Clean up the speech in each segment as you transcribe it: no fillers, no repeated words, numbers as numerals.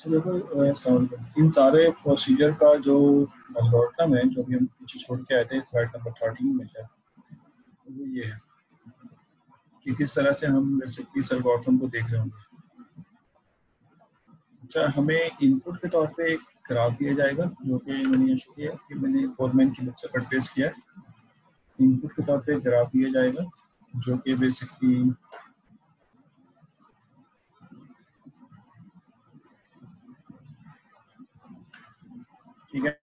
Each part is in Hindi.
अच्छा देखो, इन सारे प्रोसीजर का जो एल्गोरिथम है जो भी हम पीछे छोड़ के आए थे स्लाइड नंबर 13 में शायद, वो ये है कि किस तरह से हम बेसिकली इस एल्गोरिथम को देख रहे होंगे। अच्छा, हमें इनपुट के तौर पे एक ग्राफ दिया जाएगा जो कि मैंने शो किया कि मैंने फोरमैन की बुक से कट पेस्ट किया है। इनपुट के तौर पे एक ग्राफ दिया जाएगा जो कि बेसिकली ठीक है।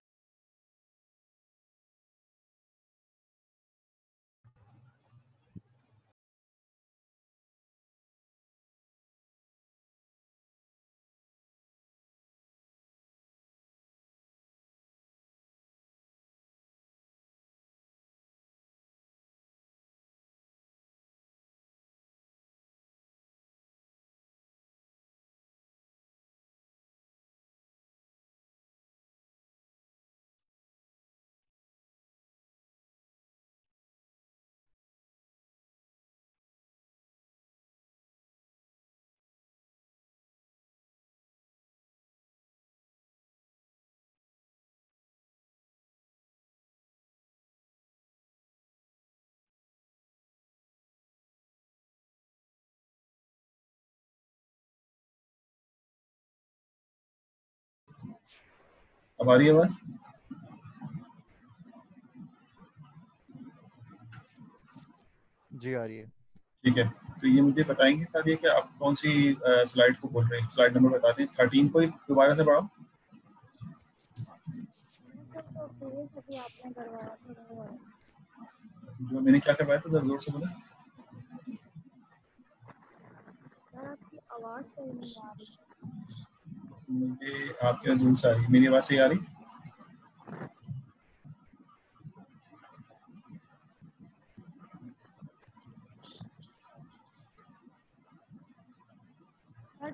अब आ रही है आवाज? जी आ रही है। ठीक है, तो ये मुझे बताएंगे सर ये कि आप कौन सी स्लाइड को बोल रहे हैं? स्लाइड नंबर बताते हैं, 13 को ही दोबारा से पढ़ाओ। जो मैंने क्या करवाया था, जोर से बोला। आपकी आवाज सही नहीं आ रही। मुझे आपकी आवाज दूर से आ रही, मेरी आवाज सही आ रही?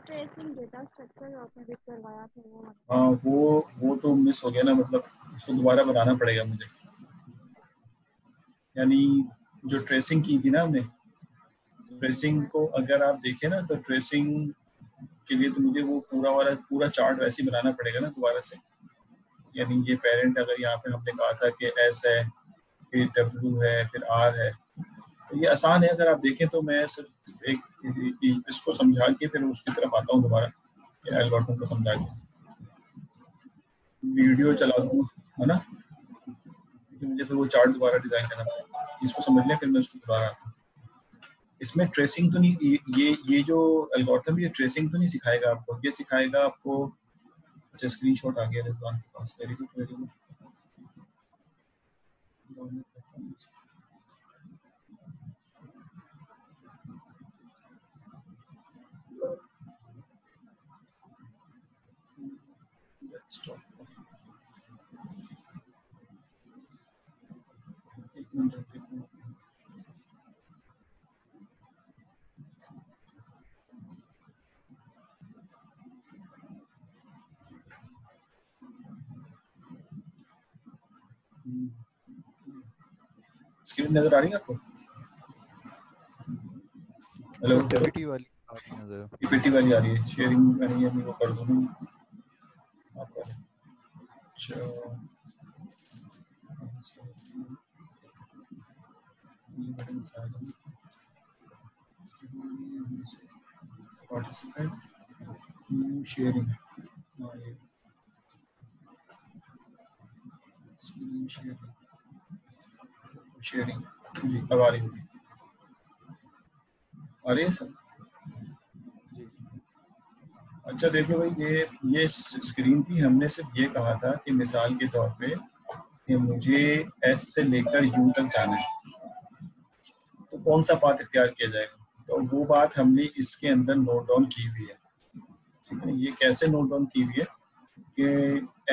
ट्रेसिंग डेटा स्ट्रक्चर आपने भी करवाया था वो। हाँ, वो तो मिस हो गया ना, मतलब उसको दोबारा बताना पड़ेगा मुझे। यानी जो ट्रेसिंग की थी ना हमने, ट्रेसिंग को अगर आप देखें ना तो ट्रेसिंग के लिए तो मुझे वो पूरा चार्ट वैसे ही बनाना पड़ेगा ना दोबारा से। यानी ये पेरेंट अगर यहाँ पे हमने कहा था कि एस है, फिर डब्ल्यू है, फिर आर है, तो ये आसान है। अगर आप देखें तो मैं सिर्फ एक इसको समझा के फिर उसकी तरफ आता हूँ दोबारा, एल्गोरिथम को समझा के वीडियो चला दूँ, है ना, क्योंकि मुझे फिर वो चार्ट दोबारा डिजाइन करना पड़ेगा। इसको समझ लिया, फिर मैं उसको दोबारा आता हूँ। इसमें ट्रेसिंग तो नहीं, ये जो एल्गोरिथम ये ट्रेसिंग तो नहीं सिखाएगा आपको, ये सिखाएगा आपको। अच्छा, स्क्रीनशॉट आ गया रिजवान के पास, वेरी गुड वेरी गुड। एक मिनट। स्क्रीन नजर आ रही है आपको? हेलो, पीपीटी वाली आ रही है नजर। पीपीटी वाली आ रही है। शेयरिंग मैंने अभी वो कर दूँ आपको। अच्छा, पार्टिसिपेंट न्यू शेयरिंग, हाँ ये स्क्रीन शेयरिंग जी अब आ रही होगी। आ रही है सर? जी अच्छा देखो भाई, ये स्क्रीन थी। हमने सिर्फ ये कहा था कि मिसाल के तौर पे कि मुझे एस से लेकर यू तक जाना है, तो कौन सा पाथ इख्तियार किया जाएगा, तो वो बात हमने इसके अंदर नोट डाउन की हुई है। ठीक है, ये कैसे नोट डाउन की हुई है कि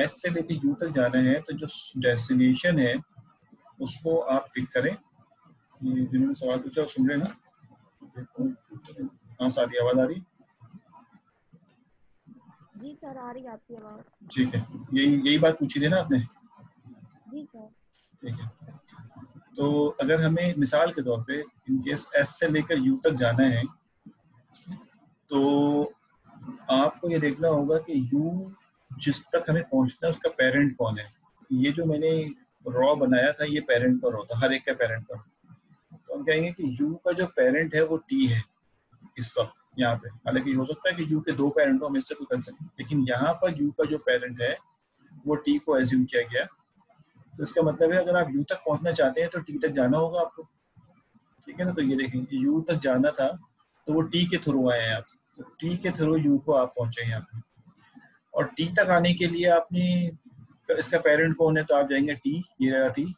एस से लेकर यू तक जाना है, तो जो डेस्टिनेशन है उसको आप पिक करें। ये जिन्होंने सवाल पूछा वो सुन रहे हैं ना? हाँ सादी, आवाज आ रही है? जी सर, आ रही है आपकी आवाज। ठीक है, यही बात पूछी थी ना आपने? जी सर। ठीक है, तो अगर हमें मिसाल के तौर पे इनकेस एस से लेकर यू तक जाना है, तो आपको ये देखना होगा कि यू जिस तक हमें पहुंचना है उसका पेरेंट कौन है। ये जो मैंने रॉ बनाया था ये पेरेंट का रॉ था, हर एक का पेरेंट का। तो हम कहेंगे कि यू का जो पेरेंट है वो टी है इस वक्त यहाँ पे। हालांकि हो सकता है कि यू के 2 पेरेंट हो, हम इससे कोई कंसर्न नहीं, लेकिन यहाँ पर यू का जो पेरेंट है वो टी को एज्यूम किया गया। तो इसका मतलब है अगर आप यू तक पहुंचना चाहते हैं तो टी तक जाना होगा आपको, ठीक है ना। तो ये देखें यू तक जाना था तो वो टी के थ्रू आए हैं आप, तो टी के थ्रू यू को आप पहुंचे यहाँ पे। और टी तक आने के लिए आपने इसका पेरेंट कौन है तो आप जाएंगे टी, ये रहा टी,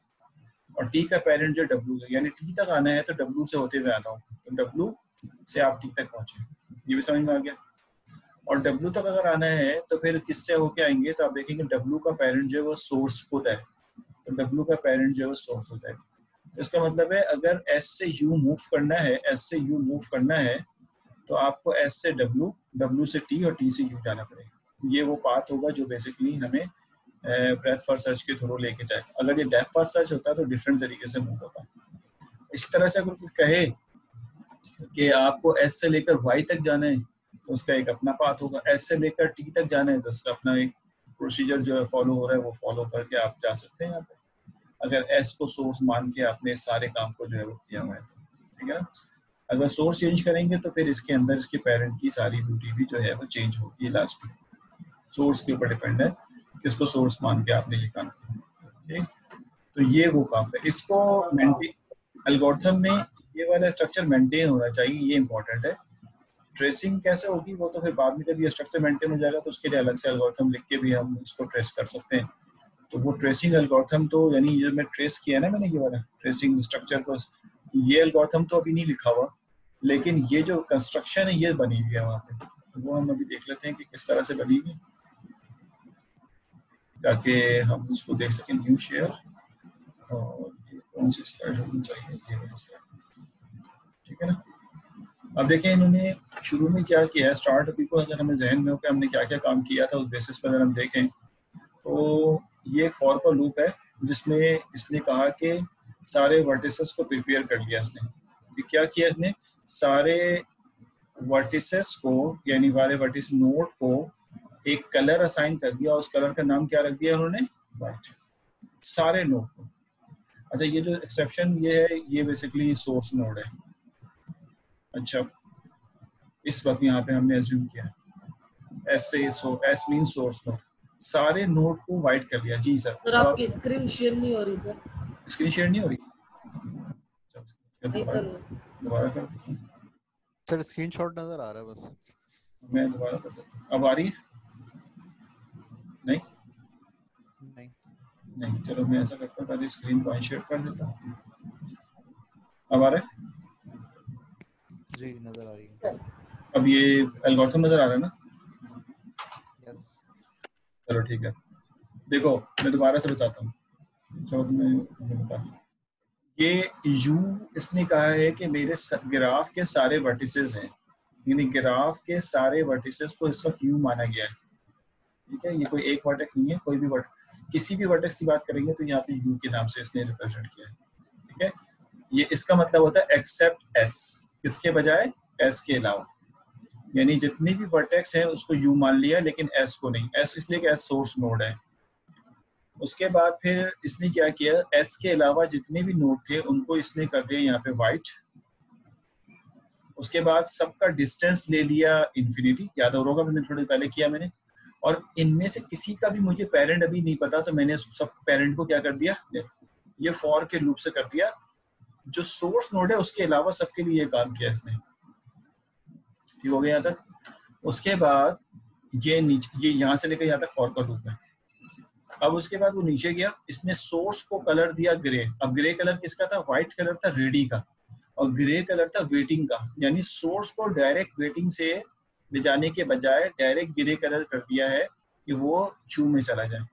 और टी का पेरेंट जो डब्ल्यू है, यानी टी तक आना है तो डब्ल्यू से होते हुए आना होगा, तो डब्ल्यू से आप टी तक पहुंचे। ये भी समझ में आ गया। और डब्ल्यू तक अगर आना है तो फिर किससे होके आएंगे, तो आप देखेंगे डब्ल्यू का पेरेंट जो है वो सोर्स खुद है, तो डब्ल्यू का पेरेंट जो है वो सोर्स होता है। इसका मतलब है अगर एस से यू मूव करना है, एस से यू मूव करना है तो आपको एस से डब्ल्यू, डब्ल्यू से टी और टी से यू जाना पड़ेगा। ये वो पाथ होगा जो बेसिकली हमें ब्रेथ फर्स्ट सर्च के थ्रू लेके जाए। अगर ये डेप्थ फर्स्ट सर्च होता है तो डिफरेंट तरीके से मूव होता है। इस तरह से अगर कोई कहे कि आपको एस से लेकर वाई तक जाना है तो उसका एक अपना पाथ होगा, एस से लेकर टी तक जाना है तो उसका अपना एक प्रोसीजर जो है फॉलो हो रहा है वो फॉलो करके आप जा सकते हैं यहाँ पे, अगर एस को सोर्स मान के आपने सारे काम को जो है वो किया हुआ है तो, ठीक है ना। अगर सोर्स चेंज करेंगे तो फिर इसके अंदर इसके पेरेंट की सारी ड्यूटी भी जो है वो चेंज होगी लास्ट में। सोर्स के ऊपर डिपेंड है किसको सोर्स मान के आपने ये काम किया, ठीक। तो ये वो काम है, इसको मेंटेन एल्गोरिथम में ये वाला स्ट्रक्चर मेंटेन होना चाहिए, ये इंपॉर्टेंट है। ट्रेसिंग कैसे होगी वो तो फिर बाद में जब ये स्ट्रक्चर मेंटेन हो जाएगा तो उसके लिए अलग से एल्गोरिथम लिख के भी हम इसको ट्रेस कर सकते हैं। तो वो ट्रेसिंग एल्गोरिथम तो यानी ये मैं ट्रेस किया ना मैंने ये वाला ट्रेसिंग स्ट्रक्चर को, ये एल्गोरिथम तो अभी नहीं लिखा हुआ, लेकिन ये जो कंस्ट्रक्शन है ये बनी हुई है वहाँ पे, तो वो हम अभी देख लेते हैं कि किस तरह से बनी हुई, ताकि हम उसको देख सकें। न्यू शेयर, और ये कौन सी स्लाइड होनी चाहिए, ये वाली स्लाइड, ठीक है ना। अब देखें इन्होंने शुरू में क्या किया है, स्टार्ट अभी को अगर हमें जहन में हो कि हमने क्या क्या काम किया था उस बेसिस पर अगर हम देखें तो ये एक फॉर का लूप है जिसमें इसने कहा कि सारे वर्टिसेस को प्रिपेयर कर लिया इसने। ये क्या किया इसने, सारे वर्टिसेस को यानी वाले वर्टिस नोड को एक कलर असाइन कर दिया, उस कलर का नाम क्या रख दिया उन्होंने, वाइट, सारे नोड को। अच्छा ये जो एक्सेप्शन ये है ये बेसिकली सोर्स नोड है। अच्छा इस वक्त यहाँ पे हमने एज्यूम किया एस से एस मीन सोर्स नोड, सारे नोड को वाइट कर लिया। जी सर। सर आपकी स्क्रीन शेयर नहीं हो रही सर। स्क्रीन शेयर नहीं हो रही, नहीं सर। दोबारा कर देता हूँ। सर स्क्रीनशॉट नजर आ रहा है बस। मैं दोबारा कर देता हूँ। अब आ रही है? नहीं नहीं नहीं, चलो मैं ऐसा करता हूँ पहले स्क्रीन को अनशेयर कर देता हूँ। अब आ रहा है? जी नजर आ रही है। अब ये एल्गोरिथम नजर आ रहा है ना? यस चलो ठीक है, देखो मैं दोबारा से बताता हूँ। चलो मैं बता दूँ, ये यू इसने कहा है कि मेरे ग्राफ के सारे वर्टिसेस हैं, यानी ग्राफ के सारे वर्टिसेस को इस वक्त यू माना गया है, ठीक है। ये कोई एक वर्टेक्स नहीं है, कोई भी किसी भी वर्टेक्स की बात करेंगे तो यहाँ पे यू के नाम से इसने रिप्रेजेंट किया है, ठीक है। ये इसका मतलब होता है एक्सेप्ट एस, किसके बजाय, एस के अलावा, यानी जितनी भी वर्टेक्स हैं उसको यू मान लिया लेकिन एस को नहीं। एस इसलिए कि एस सोर्स नोड है। उसके बाद फिर इसने क्या किया, एस के अलावा जितने भी नोड थे उनको इसने कर दिया यहाँ पे वाइट। उसके बाद सबका डिस्टेंस ले लिया इन्फिनिटी, याद हो होगा मैंने थोड़ी पहले किया मैंने। और इनमें से किसी का भी मुझे पेरेंट अभी नहीं पता तो मैंने सब पेरेंट को क्या कर दिया, ये फॉर के लूप से कर दिया। जो सोर्स नोड है उसके अलावा सबके लिए ये काम किया इसने, ठीक हो गया यहाँ तक। उसके बाद ये नीचे, ये यहाँ से लेकर यहाँ तक फॉर का लूप है। अब उसके बाद वो नीचे गया, इसने सोर्स को कलर दिया ग्रे। अब ग्रे कलर किसका था, व्हाइट कलर था रेडी का, और ग्रे कलर था वेटिंग का, यानी सोर्स को डायरेक्ट वेटिंग से ले जाने के बजाय डायरेक्ट ग्रे कलर कर दिया है कि वो क्यू में चला जाए।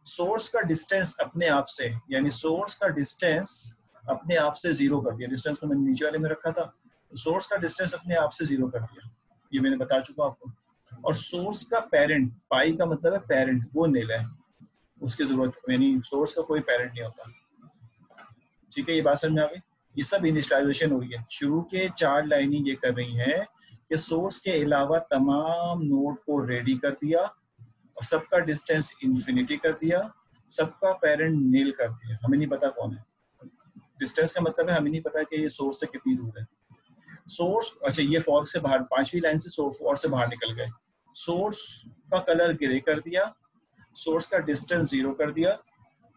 सोर्स का डिस्टेंस अपने आप से, यानी सोर्स का डिस्टेंस अपने आप से जीरो कर दिया। डिस्टेंस को मैंने नीचे वाले में रखा था, तो सोर्स का डिस्टेंस अपने आप से जीरो कर दिया, ये मैंने बता चुका आपको। और सोर्स का पेरेंट, पाई का मतलब है पेरेंट, वो नील है, उसकी जरूरत, यानी सोर्स का कोई पेरेंट नहीं होता, ठीक है। ये बात समझ में आ गई। ये सब इनिशियलाइजेशन हो रही है, शुरू के 4 लाइनें ये कर रही हैं कि सोर्स के अलावा तमाम नोड को रेडी कर दिया और सबका डिस्टेंस इन्फिनिटी कर दिया, सबका पेरेंट नील कर दिया। हमें नहीं पता कौन है। डिस्टेंस का मतलब है हमें नहीं पता कि ये सोर्स से कितनी दूर है। सोर्स, अच्छा ये फॉर से बाहर, 5वीं लाइन से फॉर से बाहर निकल गए। सोर्स का कलर ग्रे कर दिया, सोर्स का डिस्टेंस 0 कर दिया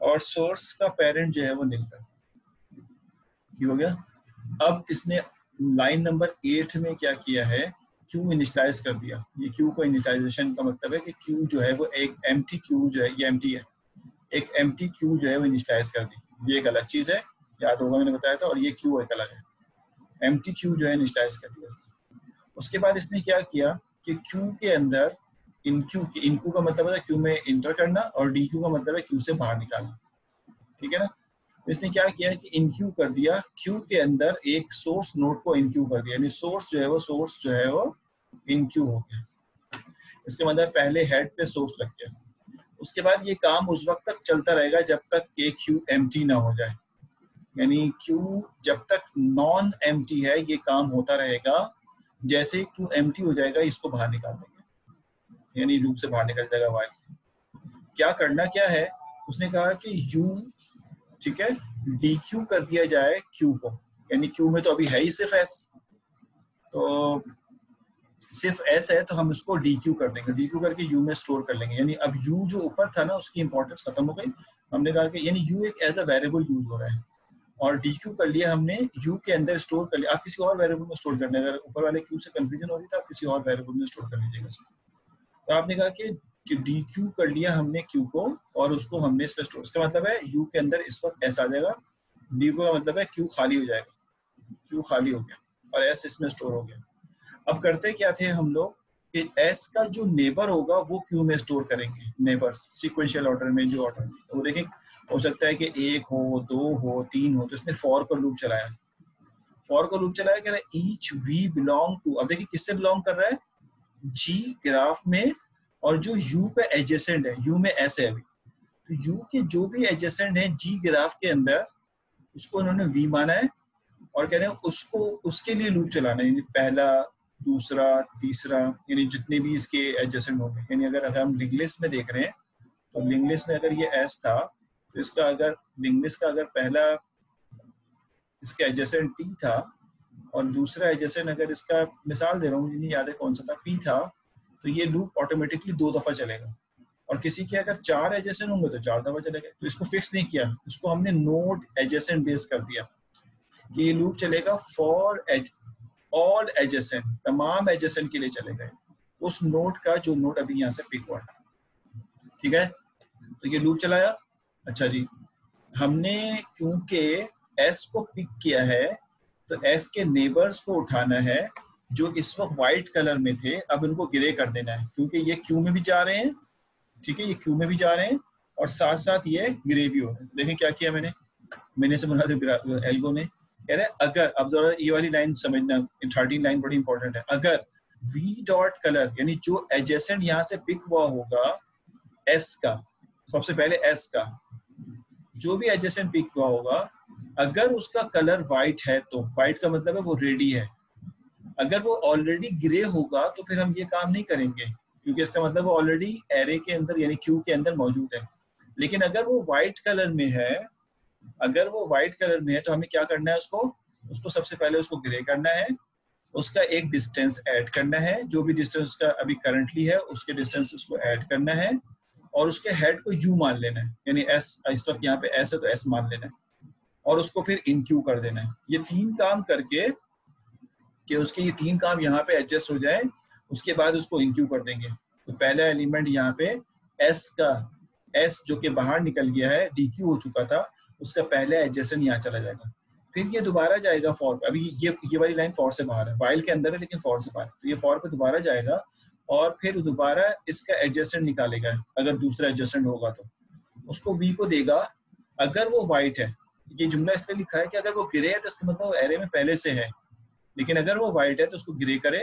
और सोर्स का पेरेंट जो है वो नील कर दिया। ठीक हो गया। अब इसने लाइन नंबर 8 में क्या किया है, क्यू इनिशियलाइज कर दिया। ये क्यू को इनिशियलाइजेशन का मतलब है कि क्यू जो है वो एक एम्प्टी क्यू जो है, ये एम्प्टी है, एक एम्प्टी क्यू जो है वो इनिशियलाइज कर दी। ये एक अलग चीज है, याद होगा मैंने बताया था, और ये क्यू एक अलग है। एम्प्टी क्यू जो है इनिशियलाइज कर दिया इसने। उसके बाद इसने क्या किया कि क्यू के अंदर इन क्यू का मतलब है क्यू में इंटर करना और डी क्यू का मतलब है क्यू से बाहर निकालना। ठीक है ना। इसने क्या किया कि इनक्यू कर दिया, क्यू के अंदर एक सोर्स नोड को इनक्यू कर दिया, यानी सोर्स जो है वो इनक्यू हो गया। इसके मतलब पहले हेड पे सोर्स लग गया। उसके बाद ये काम उस वक्त तक चलता रहेगा जब तक कि क्यू एम्प्टी ना हो जाए, यानी क्यू जब तक नॉन एम्प्टी है ये काम होता रहेगा। जैसे क्यू एम्प्टी हो जाएगा इसको बाहर निकाल देंगे, यानी लूप से बाहर निकल जाएगा वाइल। क्या करना क्या है, उसने कहा कि यू, ठीक है, डी क्यू कर दिया जाए क्यू को, यानी क्यू में तो अभी है ही सिर्फ एस, तो सिर्फ एस है तो हम उसको डी क्यू कर देंगे, डी क्यू करके यू में स्टोर कर लेंगे। यानी अब यू जो ऊपर था ना उसकी इंपॉर्टेंस खत्म हो गई। हमने कहा कि यानी यू एक एज अ वेरिएबल यूज हो रहा है और डी क्यू कर लिया हमने, यू के अंदर स्टोर कर लिया। आप किसी और वेरिएबल में स्टोर करना है, अगर ऊपर वाले क्यू से कंफ्यूजन हो रही है तो आप किसी और वेरिएबल में स्टोर कर लीजिएगा। तो आपने कहा कि डी क्यू कर लिया हमने क्यू को और उसको हमने इस पर स्टोर, इसका मतलब है यू के अंदर इस वक्त एस आ जाएगा, डी का मतलब है क्यू खाली हो जाएगा, क्यू खाली हो गया और एस इसमें स्टोर हो गया। अब करते क्या थे हम लोग कि एस का जो नेबर होगा वो क्यू में स्टोर करेंगे, नेबर्स सिक्वेंशियल ऑर्डर में जो ऑर्डर में। तो वो देखें हो सकता है कि 1 हो, 2 हो, 3 हो, तो इसने फॉर का लूप चलाया, फॉर का लूप चलाया, कह रहा है ईच वी बिलोंग टू, अब देखिए किससे बिलोंग कर रहा है, जी ग्राफ में, और जो यू पे एडजेसेंट है, यू में एस है अभी, तो यू के जो भी एडजेसेंट है जी ग्राफ के अंदर उसको उन्होंने वी माना है और कह रहे हैं उसको उसके लिए लूप चलाना है, यानी पहला, दूसरा, तीसरा, यानी जितने भी इसके एडजेसेंट होंगे। यानी अगर हम लिंक लिस्ट में देख रहे हैं तो लिंक लिस्ट में अगर ये एस था तो इसका अगर लिंक लिस्ट का अगर पहला इसका एडजेसेंट टी था और दूसरा एडजेसेंट अगर इसका, मिसाल दे रहा हूँ, नहीं याद है कौन सा था, पी था, तो ये लूप ऑटोमेटिकली 2 दफा चलेगा। और किसी के अगर 4 एडजेसेंट होंगे तो 4 दफा चलेगा। तो इसको फिक्स नहीं किया, इसको हमने नोड एडजेसेंट बेस कर दिया कि ये लूप चलेगा फॉर ऑल एडजेसेंट, तमाम एडजेसेंट के लिए चलेगा उस नोड का जो नोड अभी यहाँ से पिक हुआ। ठीक है, तो ये लूप चलाया। अच्छा जी, हमने क्योंकि एस को पिक किया है तो एस के नेबर्स को उठाना है जो इस वक्त व्हाइट कलर में थे, अब इनको ग्रे कर देना है क्योंकि ये क्यू में भी जा रहे हैं। ठीक है, ये क्यू में भी जा रहे हैं और साथ साथ ये ग्रे भी हो रहे हैं। देखें क्या किया मैंने से बना दिया एल्गो ने, कह रहे अगर, अब जरा ये वाली लाइन समझना, 13 लाइन बड़ी इंपॉर्टेंट है। अगर वी डॉट कलर, यानी जो एडजेसेंट यहाँ से पिक हुआ होगा एस का, सबसे पहले एस का जो भी एडजेसेंट पिक हुआ होगा, अगर उसका कलर व्हाइट है तो व्हाइट का मतलब है वो रेडी है। अगर वो ऑलरेडी ग्रे होगा तो फिर हम ये काम नहीं करेंगे क्योंकि इसका मतलब वो ऑलरेडी एरे के अंदर यानी क्यू के अंदर मौजूद है। लेकिन अगर वो व्हाइट कलर में है, अगर वो व्हाइट कलर में है तो हमें क्या करना है, उसको सबसे पहले उसको ग्रे करना है, उसका एक डिस्टेंस ऐड करना है, जो भी डिस्टेंस उसका अभी करंटली है उसके डिस्टेंस उसको ऐड करना है और उसके हेड को यू मान लेना है, यानी एस, इस वक्त यहाँ पे एस है तो एस मान लेना है और उसको फिर इन क्यू कर देना है। ये 3 काम करके कि उसके ये 3 काम यहाँ पे एडजस्ट हो जाए, उसके बाद उसको इन क्यू कर देंगे। तो पहला एलिमेंट यहाँ पे एस का, एस जो कि बाहर निकल गया है, डी क्यू हो चुका था, उसका पहला एडजेसेंट यहाँ चला जाएगा। फिर ये दोबारा जाएगा फॉर, अभी ये वाली लाइन फॉर से बाहर है, वाइल के अंदर है लेकिन फॉर से बाहर, तो ये फॉर पे दोबारा जाएगा और फिर दोबारा इसका एडजेसेंट निकालेगा। अगर दूसरा एडजेसेंट होगा तो उसको वी को देगा। अगर वो व्हाइट है, ये जुमला इसलिए लिखा है कि अगर वो ग्रे है तो इसका मतलब वो एरे में पहले से है, लेकिन अगर वो व्हाइट है तो उसको ग्रे करे,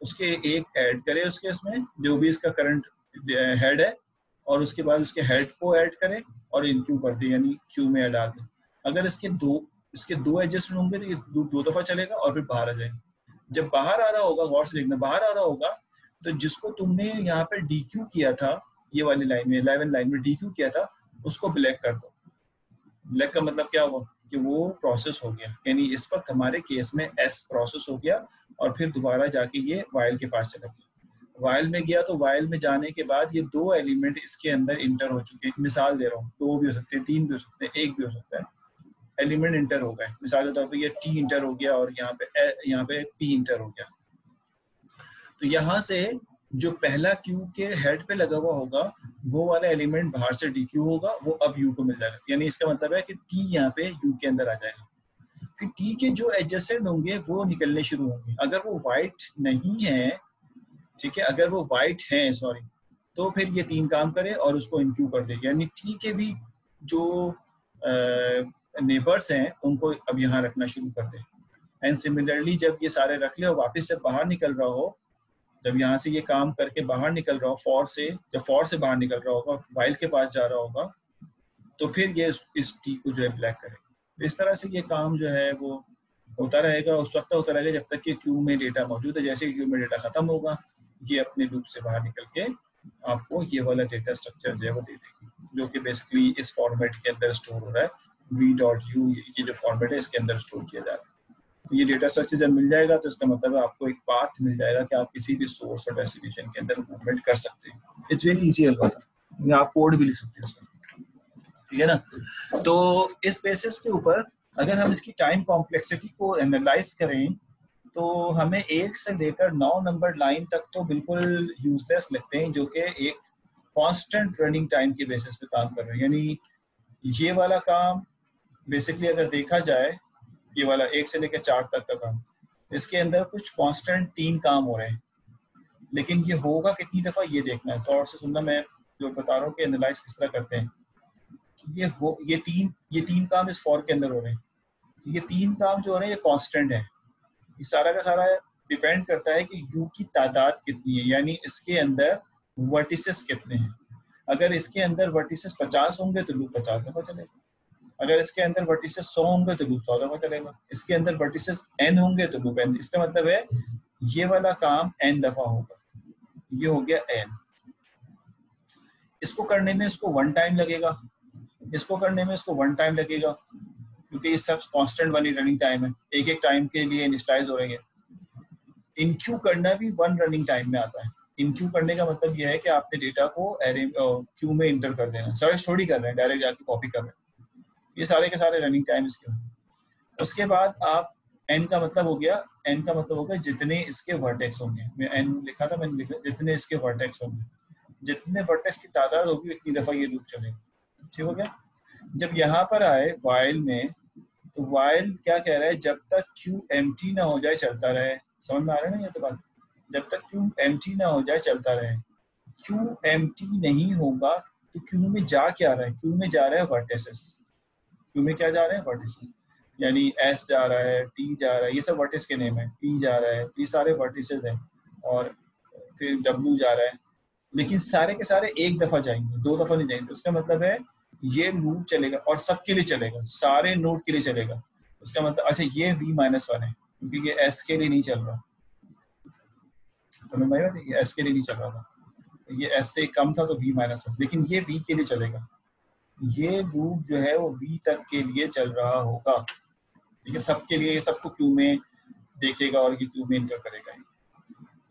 उसके एक ऐड करे उसके इसमें जो भी इसका करंट हेड है और उसके बाद उसके हेड को ऐड करे और इन क्यू कर दे, यानी क्यू में डाल दे। अगर इसके दो एडजस्टमेंट होंगे तो ये 2 दफा चलेगा और फिर बाहर आ जाएगा। जब बाहर आ रहा होगा, गौर से देखना, बाहर आ रहा होगा तो जिसको तुमने यहाँ पे DQ किया था, ये वाली लाइन में 11 लाइन में DQ किया था, उसको ब्लैक कर दो। ब्लैक का मतलब क्या हुआ कि वो प्रोसेस हो गया, यानी इस वक्त हमारे केस में S प्रोसेस हो गया और फिर दोबारा जाके ये वाइल के पास चला गया। वाइल में गया तो वाइल में जाने के बाद ये दो एलिमेंट इसके अंदर इंटर हो चुके हैं। मिसाल दे रहा हूँ, 2 भी हो सकते हैं, 3 भी हो सकते हैं, 1 भी हो सकता है, एलिमेंट इंटर हो गए। मिसाल के तौर पे ये T इंटर हो गया और यहाँ पे P इंटर हो गया। तो यहाँ से जो पहला Q के हेड पे लगा हुआ होगा वो वाला एलिमेंट बाहर से DQ होगा, वो अब U को मिल जाएगा। यानी इसका मतलब है कि T यहाँ पे U के अंदर आ जाएगा। फिर T के जो एडजेसेंट होंगे वो निकलने शुरू होंगे। अगर वो वाइट नहीं है, ठीक है, अगर वो वाइट है सॉरी, तो फिर ये 3 काम करे और उसको इनक्यू कर दे। यानी T के भी जो नेबर्स हैं उनको अब यहाँ रखना शुरू कर दे। एंड सिमिलरली जब ये सारे रख ले और वापस से बाहर निकल रहा हो, जब यहाँ से ये काम करके बाहर निकल रहा हो फॉर से, जब फॉर से बाहर निकल रहा होगा, वाइल के पास जा रहा होगा, तो फिर ये इस T को जो है ब्लैक करेगा। इस तरह से ये काम जो है वो होता रहेगा, उस वक्त होता रहेगा जब तक कि क्यू में डेटा मौजूद है। जैसे क्यू में डेटा खत्म होगा, ये अपने लूप से बाहर निकल के आपको ये वाला डेटा स्ट्रक्चर जो है वो दे देगी, जो कि बेसिकली इस फॉर्मेट के अंदर स्टोर हो रहा है। v.u ये जो फॉर्मेट है इसके अंदर स्टोर किया जा रहा है। तो ये डेटा स्ट्रक्चर जब मिल जाएगा तो इसका मतलब है आपको एक पाथ मिल जाएगा कि आप किसी भी सोर्स और डेस्टिनेशन के अंदर मूवमेंट कर सकते हैं। इट्स वेरी इजी एल्गोरिथम, आप कोड भी लिख सकते हैं इसका, ठीक है ना। तो इस बेसिस के ऊपर अगर हम इसकी टाइम कॉम्प्लेक्सिटी को एनालाइज करें तो हमें 1 से लेकर 9 नंबर लाइन तक तो बिल्कुल यूजलेस लगते हैं, जो कि एक कांस्टेंट रनिंग टाइम के बेसिस पे काम कर रहे हैं। यानी ये वाला काम बेसिकली अगर देखा जाए, ये वाला 1 से लेकर 4 तक का काम, इसके अंदर कुछ कांस्टेंट 3 काम हो रहे हैं, लेकिन ये होगा कितनी दफा ये देखना है। गौर से सुनना, मैं जो बता रहा हूँ कि एनालाइज किस तरह करते हैं। ये तीन काम इस फॉर के अंदर हो रहे हैं, ये 3 काम जो हो रहे हैं ये कांस्टेंट है। ये सारा का सारा डिपेंड करता है कि यू की तादाद कितनी है, यानी इसके अंदर वर्टिसेस कितने हैं। अगर इसके अंदर वर्टिसेस 50 होंगे तो लूप 50 दफा चलेगा। अगर इसके अंदर वर्टिसेस 100 होंगे तो लूप 100 दफा चलेगा। इसके अंदर वर्टिसेस n होंगे तो लूप n। इसका मतलब है ये वाला काम n दफा होगा। ये हो गया n। इसको करने में इसको 1 टाइम लगेगा, इसको करने में इसको 1 टाइम लगेगा, क्योंकि ये सब कांस्टेंट वाली रनिंग टाइम है, एक एक टाइम के लिए इनिशियलाइज हो रहेंगे। इनक्यू करना भी 1 रनिंग टाइम में आता है। इनक्यू करने का मतलब यह है कि आपने डेटा को क्यू में इंटर कर देना, सर्च थोड़ी कर रहे हैं, डायरेक्ट जाके कॉपी कर रहे हैं। ये सारे के सारे रनिंग टाइम इसके होंगे। उसके बाद आप n का मतलब हो गया, n का मतलब होगा जितने इसके वर्टेक्स होंगे। मैं n लिखा था, मैंने लिखा जितने इसके वर्टेक्स होंगे, जितने वर्टेक्स की तादाद होगी उतनी दफा ये लूप चलेगा। ठीक हो गया। जब यहाँ पर आए वाइल में, तो वाइल क्या कह रहा है, जब तक क्यू एम्प्टी ना हो जाए चलता रहे। समझ में आ रहा है ना ये तो बात, जब तक क्यू एम्प्टी ना हो जाए चलता रहे। क्यू एम्प्टी नहीं होगा तो क्यू में जा क्या रहा है, क्यू में जा रहा है वर्टिसेस। क्यू में क्या जा रहे हैं, वर्टिसेस, यानी एस जा रहा है, टी जा रहा है, ये सब वर्टिस के नेम है। पी जा रहा है, ये सारे वर्टिसेस हैं, और फिर डब्ल्यू जा रहा है। लेकिन सारे के सारे एक दफा जाएंगे, 2 दफा नहीं जाएंगे। तो उसका मतलब है ये लूप चलेगा और सबके लिए चलेगा, सारे नोड के लिए चलेगा। उसका मतलब अच्छा ये v-1 है क्योंकि ये s के लिए नहीं चल रहा। समझ में आया, ये s के लिए नहीं चल रहा था, ये s से कम था तो v-1, लेकिन ये v के लिए चलेगा। ये लूप जो है वो v तक के लिए चल रहा होगा, ठीक है, सबके लिए, सबको क्यू में देखेगा और ये क्यू में इंटर करेगा।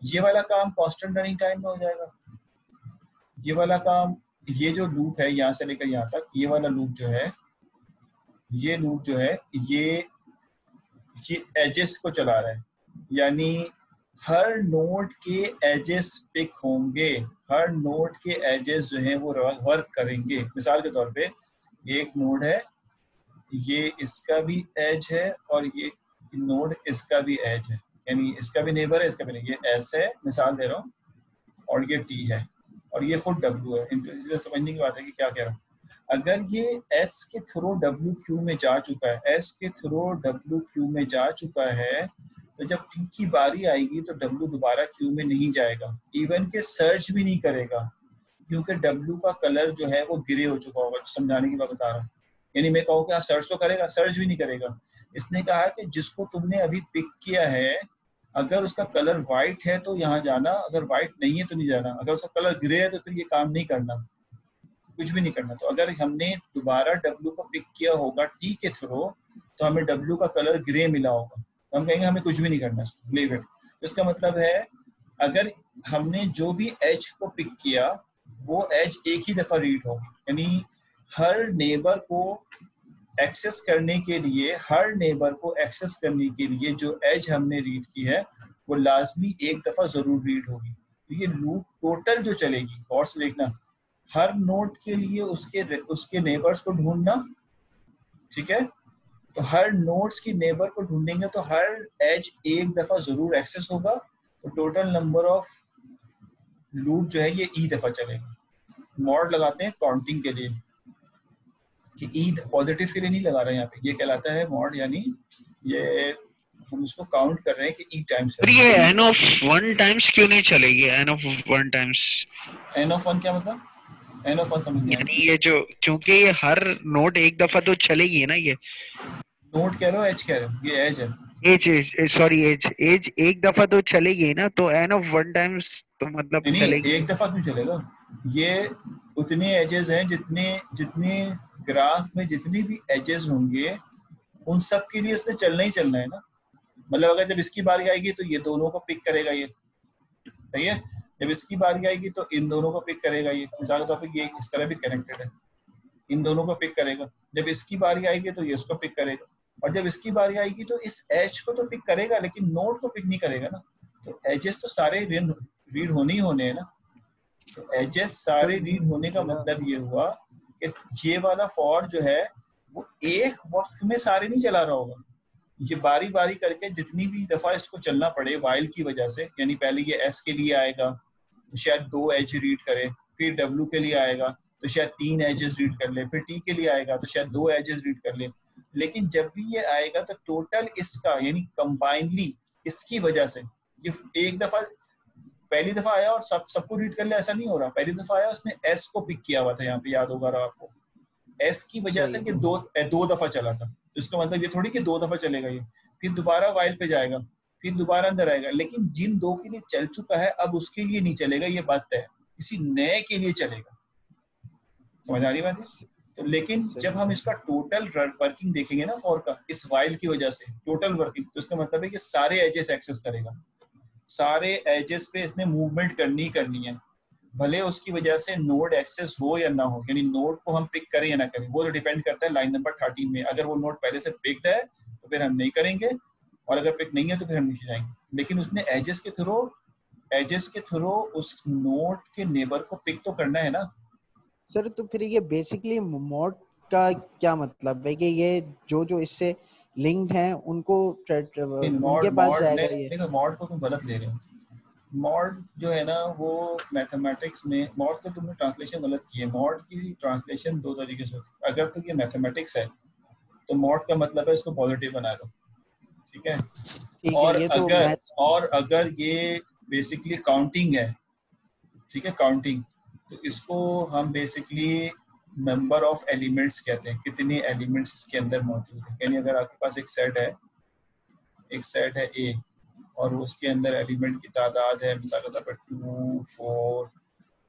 ये वाला काम कांस्टेंट रनिंग टाइम में हो जाएगा। ये वाला काम, ये जो लूप है यहाँ से लेकर यहाँ तक, ये वाला लूप जो है, ये लूप जो है ये एजेस को चला रहा है, यानी हर नोड के एजेस पिक होंगे, हर नोड के एजेस जो हैं वो वर्क करेंगे। मिसाल के तौर पे एक नोड है, ये इसका भी एज है और ये नोड इसका भी एज है, यानी इसका भी नेबर है, इसका भी नहीं। ये एस है, मिसाल दे रहा हूँ, और ये टी है, और ये खुद W है। इसे समझने की बात है कि क्या कह रहा हूँ। अगर ये S के थ्रू W क्यू में जा चुका है, S के थ्रू W क्यू में जा चुका है, तो जब T की बारी आएगी तो W दोबारा क्यू में नहीं जाएगा, इवन के सर्च भी नहीं करेगा, क्योंकि W का कलर जो है वो ग्रे हो चुका होगा। समझाने की बात बता रहा हूँ। यानी मैं कहूँ कि सर्च तो करेगा, सर्च भी नहीं करेगा। इसने कहा कि जिसको तुमने अभी पिक किया है अगर उसका कलर वाइट है तो यहाँ जाना, अगर वाइट नहीं है तो नहीं जाना, अगर उसका कलर ग्रे है तो फिर ये काम नहीं करना, कुछ भी नहीं करना। तो अगर हमने दोबारा W को पिक किया होगा T के थ्रू तो हमें W का कलर ग्रे मिला होगा, तो हम कहेंगे हमें कुछ भी नहीं करना, इसको लीव इट। तो इसका मतलब है अगर हमने जो भी H को पिक किया वो H एक ही दफा रीड होगी, यानी हर नेबर को एक्सेस करने के लिए, हर नेबर को एक्सेस करने के लिए जो एज हमने रीड की है वो लाजमी एक दफा जरूर रीड होगी। तो ये लूप टोटल जो चलेगी, और से देखना, हर नोड के लिए उसके नेबर्स को ढूंढना, ठीक है। तो हर नोड्स की नेबर को ढूंढेंगे तो हर एज एक दफा जरूर एक्सेस होगा, तो टोटल नंबर ऑफ लूप जो है ये ई दफा चलेगा। मॉड लगाते हैं काउंटिंग के लिए कि ई पॉजिटिव के लिए नहीं लगा रहे हैं यहाँ पे, ये कहलाता है मॉड, यानी ये हम उसको काउंट कर रहे हैं कि ई टाइम्स। ये n of 1 टाइम्स क्यों नहीं चलेगी? n of 1 times, n of 1 क्या मतलब? n of 1 समझ नहीं यानी ये जो, क्योंकि ये हर नोट एक दफा तो चलेगी ना, ये नोड कह रहे हो एज कह रहे हो? ये एज है, एज सॉरी एज एक दफा तो चलेगी ना, तो n of 1 टाइम्स तो मतलब नहीं चलेगी। एक दफा क्यों चलेगा? ये उतने एजेस हैं जितने ग्राफ में जितनी भी एजेस होंगे उन सब के लिए इसने चलना ही चलना है ना। मतलब अगर जब इसकी बारी आएगी तो ये दोनों को पिक करेगा, ये सही है। जब इसकी बारी आएगी तो इन दोनों को पिक करेगा, ये मिसाल के तौर पर ये इस तरह भी कनेक्टेड है, इन दोनों को पिक करेगा। जब इसकी बारी आएगी तो ये उसको पिक करेगा, और जब इसकी बारी आएगी तो इस एज को तो पिक करेगा लेकिन नोड को पिक नहीं करेगा ना। तो एजेस तो सारे रीड होने ही होने हैं ना। तो एजेस सारे रीड होने का मतलब ये हुआ कि ये वाला फॉर जो है वो एक वक्त में सारे नहीं चला रहा होगा, ये बारी बारी करके जितनी भी दफा इसको चलना पड़े वाइल की वजह से, यानी पहले ये एस के लिए आएगा तो शायद 2 एज रीड करे, फिर डब्ल्यू के लिए आएगा तो शायद 3 एजेस रीड कर ले, फिर टी के लिए आएगा तो शायद 2 एजेस रीड कर ले। लेकिन जब भी ये आएगा तो टोटल इसका यानी कंबाइनली इसकी वजह से ये एक दफा, पहली दफा आया और सबको रीड कर ले, ऐसा नहीं हो रहा। पहली दफा आया उसने एस को पिक किया हुआ था, यहाँ पे याद होगा आपको, एस की वजह से कि दो दफा चला था, तो इसका मतलब ये थोड़ी कि 2 दफा चलेगा ये, फिर दोबारा वाइल पे जाएगा, फिर दोबारा अंदर आएगा। लेकिन जिन 2 के लिए चल चुका है अब उसके लिए नहीं चलेगा, ये बात है, किसी नए के लिए चलेगा। समझ आ रही बात है? तो लेकिन जब हम इसका टोटल वर्किंग देखेंगे ना फॉर का, इस वाइल की वजह से टोटल वर्किंग, तो इसका मतलब है कि सारे एजेस एक्सेस करेगा, सारे एजेस पे इसने मूवमेंट करनी है, भले उसकी वजह से नोड एक्सेस हो या ना हो, यानी नोड को हम पिक करें या ना करें वो तो डिपेंड करता है लाइन नंबर 13 में। अगर वो नोड पहले से पिक्ड है तो फिर हम नहीं करेंगे, और अगर पिक नहीं है तो फिर हम नीचे जाएंगे। लेकिन उसने एजेस के थ्रू उस नोड के नेबर को पिक तो करना है ना। सर तो फिर ये बेसिकली मॉड का क्या मतलब है कि ये जो इससे लिंक्ड हैं उनको उनके पास जाएगा? ये देखो मॉड को तुम गलत ले रहे हो। मॉड जो है ना वो मैथमेटिक्स में, मॉड का तुमने ट्रांसलेशन गलत की है। मॉड की ट्रांसलेशन 2 तरीके से होती है। अगर तो ये मैथमेटिक्स है तो मॉड का मतलब है इसको पॉजिटिव बना दो, ठीक है। और अगर ये बेसिकली काउंटिंग है, ठीक है, काउंटिंग, तो इसको हम बेसिकली नंबर ऑफ एलिमेंट्स कहते हैं, कितने एलिमेंट्स इसके अंदर मौजूद है। यानी अगर आपके पास एक सेट है ए और उसके अंदर एलिमेंट की तादाद है मिसाल के तौर पर 2, 4,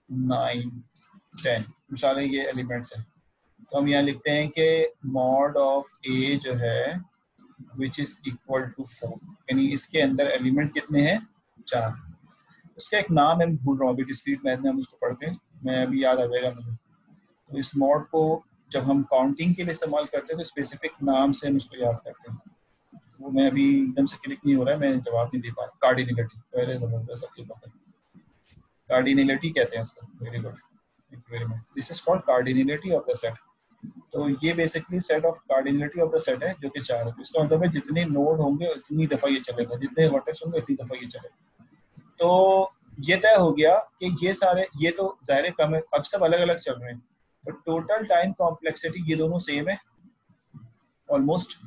9, 10, मिसाल ये एलिमेंट्स हैं, तो हम यहाँ लिखते हैं कि मॉड ऑफ ए जो है विच इज इक्वल टू 4, यानी इसके अंदर एलिमेंट कितने हैं? 4। उसका एक नाम है, मैं भूल रहा हूँ अभी, डिस्क्रीट मैथ में हम उसको पढ़ते हैं, मैं अभी याद आ जाएगा मुझे। तो इस मॉड को जब हम काउंटिंग के लिए इस्तेमाल करते हैं तो स्पेसिफिक नाम से हम उसको याद करते हैं, वो मैं अभी एकदम से क्लिक नहीं हो रहा है, मैं जवाब नहीं दे पा रहा। कार्डिनलिटी, पहले जबरदस्त सबको पता है, कार्डिनलिटी कहते हैं इसको। Very good, very good, this is called cardinality of the set. तो ये basically set of cardinality of the set है जो कि 4 है। तो इसका मतलब है जितने नोड होंगे उतनी दफा ये चलेगा, जितने वर्टेक्स होंगे उतनी दफा ये चलेगा। तो ये तय हो गया कि ये सारे, ये तो ज़ाहिर कम है, अब सब अलग अलग चल रहे हैं, तो टोटल टाइम कॉम्प्लेक्सिटी ये दोनों सेम है ऑलमोस्ट।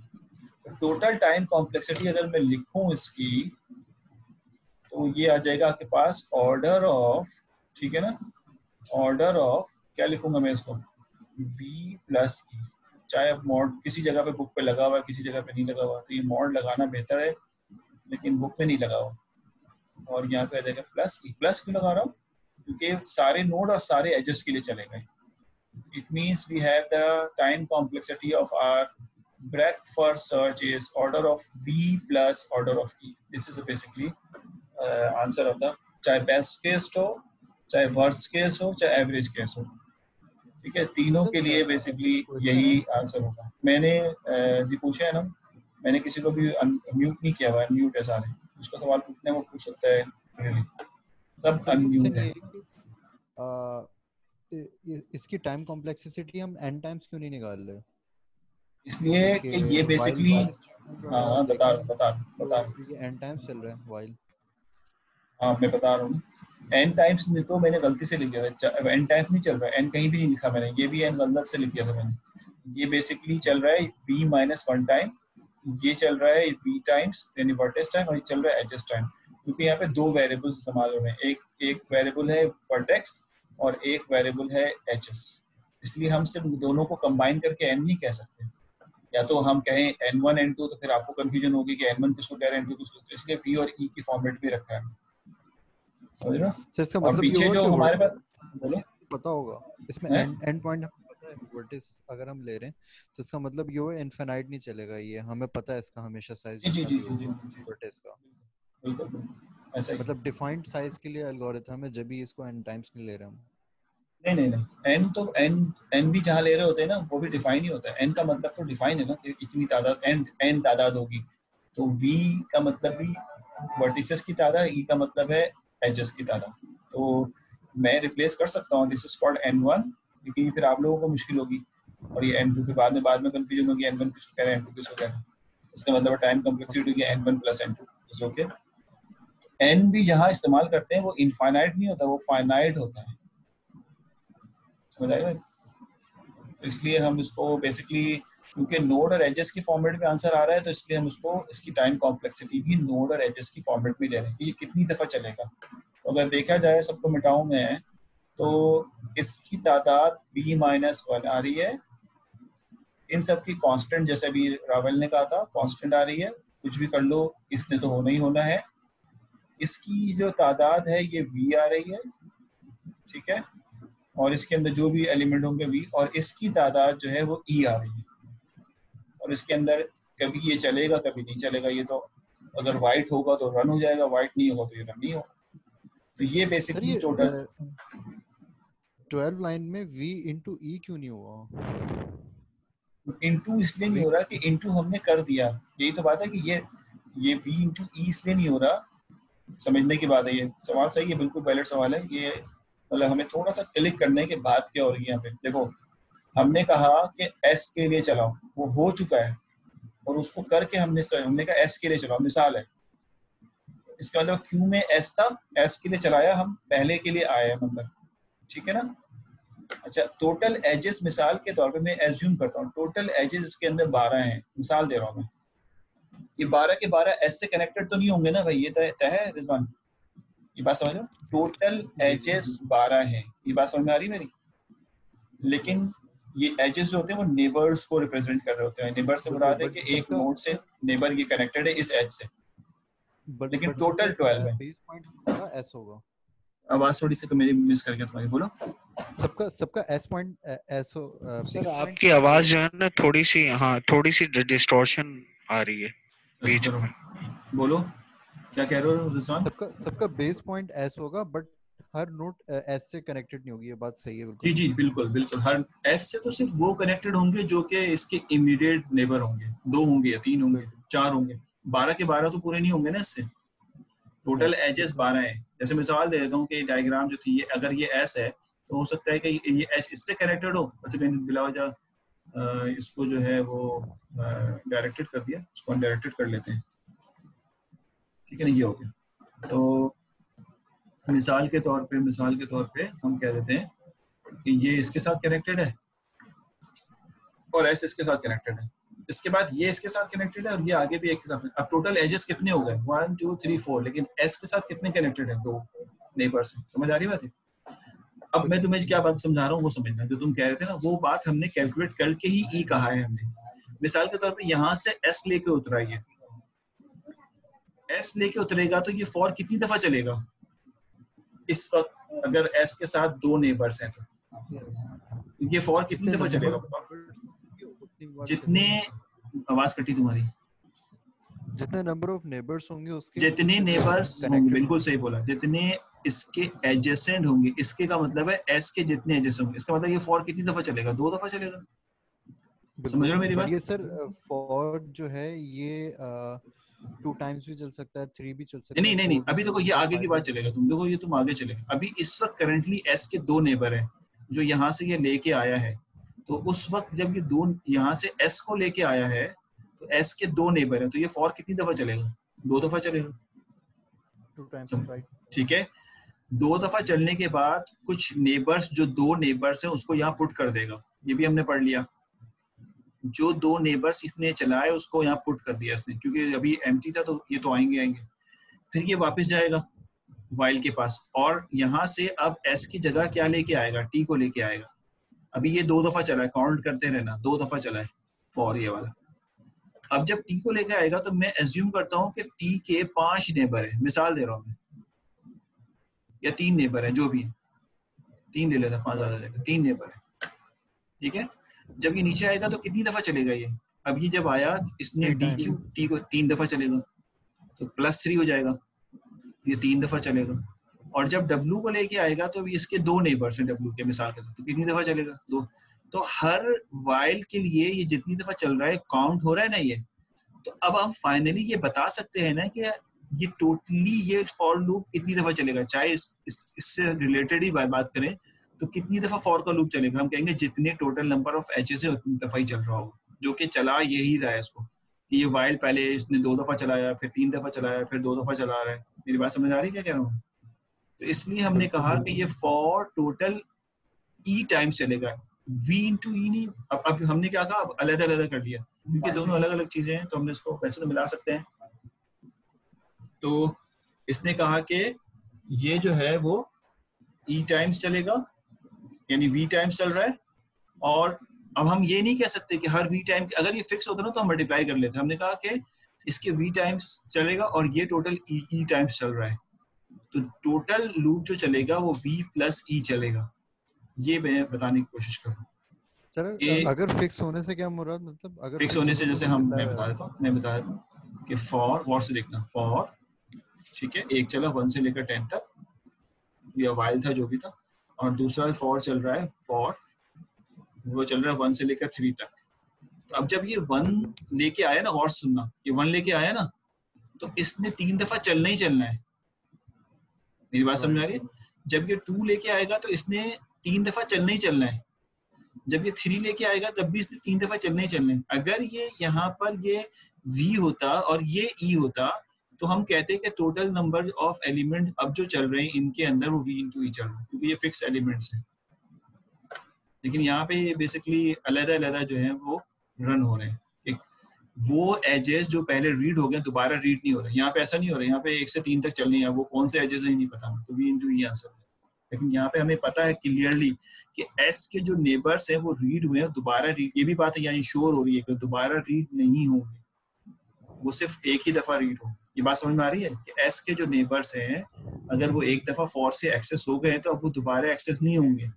टोटल टाइम कॉम्प्लेक्सिटी अगर मैं लिखूं इसकी तो ये आ जाएगा आपके पास ऑर्डर ऑफ, ठीक है ना, ऑर्डर ऑफ क्या लिखूंगा मैं इसको, v प्लस ई। चाहे अब मॉड किसी जगह पे बुक पे लगा हुआ है किसी जगह पे नहीं लगा हुआ, तो ये मॉड लगाना बेहतर है लेकिन बुक में नहीं लगा हुआ, और यहाँ पे आ जाएगा प्लस ई। प्लस क्यों लगा रहा हूँ? क्योंकि सारे नोड और सारे एजेस के लिए चलेगा। It means we have the time complexity of our breadth for search is order of V plus order of E. This is basically answer of the, चाहे best case हो, चाहे worst case हो, चाहे average case हो, ठीक है, तीनों के लिए बेसिकली यही आंसर होगा। मैंने जी पूछा है ना, मैंने किसी को भी अनम्यूट नहीं किया हुआ, अनम्यूट है सारे, उसका सवाल पूछने वो पूछ सकता है, सब अनम्यूट है। इसकी टाइम कॉम्प्लेक्सिटी हम n टाइम्स क्यों नहीं निकाल रहे? इसलिए कि ये बेसिकली, हाँ बता ये n टाइम्स चल रहा है while, हाँ मैं बता रहा हूँ, n टाइम्स तो मैंने गलती से लिख दिया था, n टाइम्स नहीं चल रहा है, n कहीं भी नहीं लिखा मैंने, ये भी n गलत से लिख दिया था मैंने। ये बेसिकली चल रहा है v माइनस 1 टाइम, ये चल रहा है v टाइम्स यानी वर्टेक्स टाइम, और ये चल रहा है एजेस टाइम, क्योंकि यहाँ पे दो वेरिएबल्स इस्तेमाल हो रहे हैं, एक वेरिएबल है वर्टेक्स और एक वेरिएबल है एजेस, इसलिए हम सिर्फ दोनों को कंबाइन करके n नहीं कह सकते। या तो हम कहें n1 n2 तो फिर आपको कंफ्यूजन होगी कि n1 किसको कह रहे हैं n2 किसको, इसलिए v और e की फॉर्मेट भी रखा है, समझ रहे हो? इसका और मतलब पीछे जो हमारे पास, बोलो, पता होगा इसमें एंड पॉइंट हमें पता है, वर्टिस अगर हम ले रहे हैं तो इसका मतलब ये है इनफिनाइट नहीं चलेगा, ये हमें पता है इसका हमेशा साइज जी वर्टिस का, बिल्कुल ऐसा ही, मतलब डिफाइंड साइज के लिए एल्गोरिथम है, जब भी इसको n टाइम्स नहीं ले रहे हम। नहीं n तो n भी जहाँ ले रहे होते हैं ना वो भी डिफाइन ही होता है, n का मतलब तो डिफाइन है ना कि इतनी तादाद n तादाद होगी, तो v का मतलब भी वर्टिसेस की तादाद, e का मतलब है एजेस की तादाद, तो मैं रिप्लेस कर सकता हूँ, दिस इज कॉल्ड n1, लेकिन फिर आप लोगों को मुश्किल होगी, और ये n2 फिर बाद में कंफ्यूजन होगी, n1 किसको कह रहे हैं n2 किसको कह रहे हैं, इसका मतलब टाइम कॉम्प्लेक्सिटी होगी n1 plus n2 is okay. n भी जहाँ इस्तेमाल करते हैं वो इनफाइनाइट नहीं होता, वो फाइनाइट होता है, समझ आएगा? तो इसलिए हम इसको बेसिकली, क्योंकि नोड और एजेस की फॉर्मेट में आंसर आ रहा है, तो इसलिए हम उसको इसकी टाइम कॉम्प्लेक्सिटी भी नोड और एजेस की फॉर्मेट में ले रहे हैं कि ये कितनी दफा चलेगा। तो अगर देखा जाए, सबको मिटाऊं मैं, तो इसकी तादाद b माइनस 1 आ रही है, इन सब की कांस्टेंट जैसे अभी रावल ने कहा था कांस्टेंट आ रही है, कुछ भी कर लो इसने तो होना ही होना है, इसकी जो तादाद है ये v आ रही है, ठीक है, और इसके अंदर जो भी एलिमेंट होंगे v, और इसकी तादाद जो है वो e आ रही है, और इसके अंदर कभी ये चलेगा कभी नहीं चलेगा, ये तो अगर वाइट होगा तो रन हो जाएगा, वाइट नहीं होगा तो ये रन नहीं होगा। तो ये बेसिकली टोटल 12 लाइन में v into e क्यों नहीं हुआ? इनटू इसलिए नहीं हो रहा कि इनटू हमने कर दिया, यही तो बात है कि ये v into e इसलिए नहीं हो रहा, समझने की बात है, ये सवाल सही है, बिल्कुल वैलिड सवाल है, ये मतलब हमें थोड़ा सा क्लिक करने के बाद क्या हो रही है यहाँ पे। देखो हमने कहा कि s के लिए चलाओ, वो हो चुका है, और उसको करके हमने कहा s के लिए चलाओ, मिसाल है, इसका मतलब q में s था, s के लिए चलाया, हम पहले के लिए आए हैं मतलब, ठीक है ना। अच्छा, टोटल एजेस मिसाल के तौर पे मैं एज्यूम करता हूँ टोटल एजेस इसके अंदर 12 हैं, मिसाल दे रहा हूँ मैं, ये 12 के 12 s से कनेक्टेड तो नहीं होंगे ना भाई, ये तय है रिजवान, ये बात समझ लो, टोटल एजेस 12 हैं, ये बात समझ में आ रही है मेरी, लेकिन ये एजेस जो होते हैं वो नेबर्स को रिप्रेजेंट कर रहे होते हैं, नेबर से मुराद है कि एक नोड से नेबर ये कनेक्टेड है इस एज से, लेकिन टोटल 12 है। बेस पॉइंट होगा s होगा, आवाज थोड़ी सी मेरी मिस कर गया तुम्हारी, बोलो। सबका s पॉइंट s हो सर आपकी आवाज जो है ना थोड़ी सी, हाँ थोड़ी सी डिस्टॉर्शन आ रही है बीच में, बोलो क्या कह रहे हो रिजवान? सबका बेस पॉइंट s होगा, बट हर नोड s से कनेक्टेड नहीं होगी, ये बात सही है बिल्कुल। जी बिल्कुल, हर s से तो सिर्फ वो कनेक्टेड होंगे जो कि इसके इमीडिएट नेबर होंगे, 2 होंगे या 3 होंगे, 4 होंगे, 12 के 12 तो पूरे नहीं होंगे ना इससे, टोटल एजेस 12 हैं। जैसे मैं सवाल दे देता हूँ कि डायग्राम जो थी, अगर ये s है तो हो सकता है कि ये s इससे कनेक्टेड हो, अच्छा मैंने बिला वजह इसको जो है वो डायरेक्टेड कर दिया, इसको अनडायरेक्टेड कर लेते हैं, ठीक है ना, ये हो गया। तो मिसाल के तौर पे हम कह देते हैं कि ये इसके साथ कनेक्टेड है और s इसके साथ कनेक्टेड है, इसके बाद ये इसके साथ कनेक्टेड है और ये आगे भी एक के साथ। अब टोटल एजेस कितने हो गए? 1 2 3 4, लेकिन s के साथ कितने कनेक्टेड है? 2 नेबर्स हैं। समझ आ रही बात है? अब मैं तुम्हें क्या बात समझा रहा हूँ वो समझना, जो तुम कह रहे थे ना वो बात हमने कैलकुलेट करके ही ई कहा है हमने। मिसाल के तौर पे यहाँ से s लेके उतरा, ये एस लेके उतरेगा तो ये फॉर कितनी दफा चलेगा इस वक्त, अगर एस के साथ 2 नेबर्स हैं तो ये फॉर कितनी दफा चलेगा बताओ? जितने, आवाज कटी तुम्हारी, जितने नंबर ऑफ नेबर्स होंगे उसके जितने नेबर्स होंगे, बिल्कुल सही बोला, जितने इसके एडजेसेंट होंगे, इसके का मतलब है एस के जितने एडजेसेंट होंगे, इसका मतलब ये फॉर कितनी दफा चलेगा? 2 दफा चलेगा। समझ रहे हो मेरी बात? ये सर फॉर जो है ये 2 टाइम्स भी चल सकता है, 3 भी चल सकता है। नहीं नहीं नहीं, अभी देखो ये आगे की बात चलेगा, तुम देखो ये तुम आगे चलेगा। अभी इस वक्त करंटली एस के 2 नेबर हैं जो यहाँ से ये लेके आया है, तो उस वक्त जब ये 2 यहाँ से एस को लेके आया है तो एस के 2 नेबर हैं, तो ये फॉर कितनी दफा चलेगा? 2 दफा चलेगा। 2 टाइम्स, राइट। ठीक है, 2 दफा चलने के बाद कुछ नेबर्स, जो 2 नेबर्स हैं उसको यहाँ पुट कर देगा, ये भी हमने पढ़ लिया। जो 2 नेबर्स इसने चलाए उसको यहाँ पुट कर दिया इसने, क्योंकि अभी एम्प्टी था तो ये तो आएंगे। फिर ये वापस जाएगा वाइल के पास, और यहाँ से अब एस की जगह क्या लेके आएगा? टी को लेके आएगा। अभी ये 2 दफा चला है, काउंट करते रहना, 2 दफा चला है फॉर ये वाला। अब जब टी को लेके आएगा तो मैं एज्यूम करता हूँ कि टी के 5 नेबर है, मिसाल दे रहा हूँ मैं, या 3 नेबर है, जो भी है, 3 ले लेता, 5 ज्यादा लेगा, 3 नेबर है। ठीक है, जब ये नीचे आएगा तो कितनी दफा चलेगा ये? अब ये जब आया इसने डी क्यू टी को 3 दफा चलेगा, तो +3 हो जाएगा, ये 3 दफा चलेगा। और जब डब्ल्यू को लेके आएगा तो इसके 2 नेबर्स हैं डब्ल्यू के, मिसाल के, तो कितनी दफा चलेगा? 2। तो हर वाइल के लिए ये जितनी दफा चल रहा है काउंट हो रहा है ना ये। तो अब हम फाइनली ये बता सकते हैं ना कि ये टोटली ये फॉर लूप कितनी दफा चलेगा, चाहे इससे रिलेटेड ही बात करें तो कितनी दफा फॉर का लूप चलेगा? हम कहेंगे जितने टोटल नंबर ऑफ एजेस है उतनी दफा ही चल रहा होगा, जो कि चला यही रहा है इसको, कि ये वाइल पहले इसने 2 दफा चलाया, फिर 3 दफा चलाया, फिर 2 दफा चला रहा है। मेरी बात समझ आ रही है क्या कह रहा हूँ? तो इसलिए हमने कहा कि ये फॉर टोटल ई टाइम्स चलेगा, v इंटू ई नहीं। अब हमने क्या कहा, अब अलग अलग कर लिया, क्योंकि दोनों अलग अलग चीजें हैं तो हमने इसको वैसे तो मिला सकते हैं। तो इसने कहा कि ये जो है वो ई टाइम्स चलेगा, यानी v टाइम्स चल रहा है। और अब हम ये नहीं कह सकते कि हर v टाइम, अगर ये फिक्स होता ना तो हम मल्टीप्लाई कर लेते। हमने कहा कि इसके v टाइम्स चलेगा और ये टोटल e टाइम्स चल रहा है, तो टोटल लूप जो चलेगा वो v प्लस e चलेगा। ये मैं बताने की कोशिश कर रहा हूँ। सर अगर फिक्स होने से क्या मुराद, मतलब अगर फिक्स होने से जैसे हम मैं बता देता हूँ कि फॉर, गौर से देखना, फॉर, ठीक है, एक चला 1 से लेकर 10 तक, या वाइल था जो भी था, और दूसरा फॉर चल रहा है, फॉर वो चल रहा है 1 से लेकर 3 तक। तो अब जब ये 1 लेके आया ना, गौर सुनना, ये 1 लेके आया ना, तो इसने 3 दफा चलना ही चलना है। मेरी बात समझ आ रही है? जब ये 2 लेके आएगा तो इसने 3 दफा चलना ही चलना है। जब ये 3 लेके आएगा तब भी इसने 3 दफा चलना ही चलना है। अगर ये यहाँ पर ये v होता और ये e होता तो हम कहते हैं कि टोटल नंबर ऑफ एलिमेंट अब जो चल रहे हैं इनके अंदर वो v इंटू e चल रहा है, क्योंकि ये फिक्स एलिमेंट्स हैं। लेकिन यहाँ पे ये बेसिकली अलग-अलग जो है वो रन हो रहे हैं। एक वो एजेस जो पहले रीड हो गए दोबारा रीड नहीं हो रहे। यहाँ पे ऐसा नहीं हो रहा, यहाँ पे 1 से 3 तक चलनी है, वो कौन से एजेस है नहीं पता, तो v इंटू e आंसर है। लेकिन यहाँ पे हमें पता है क्लियरली कि s के जो नेबर्स हैं वो रीड हुए हैं, दोबारा रीड, ये भी बात है यहाँ इंश्योर हो रही है कि दोबारा रीड नहीं होंगे, वो सिर्फ एक ही दफा रीड होंगे। ये बात समझ में आ रही है कि s के जो नेबर्स हैं अगर वो एक दफा फॉर से एक्सेस हो गए तो अब वो दोबारा एक्सेस नहीं होंगे।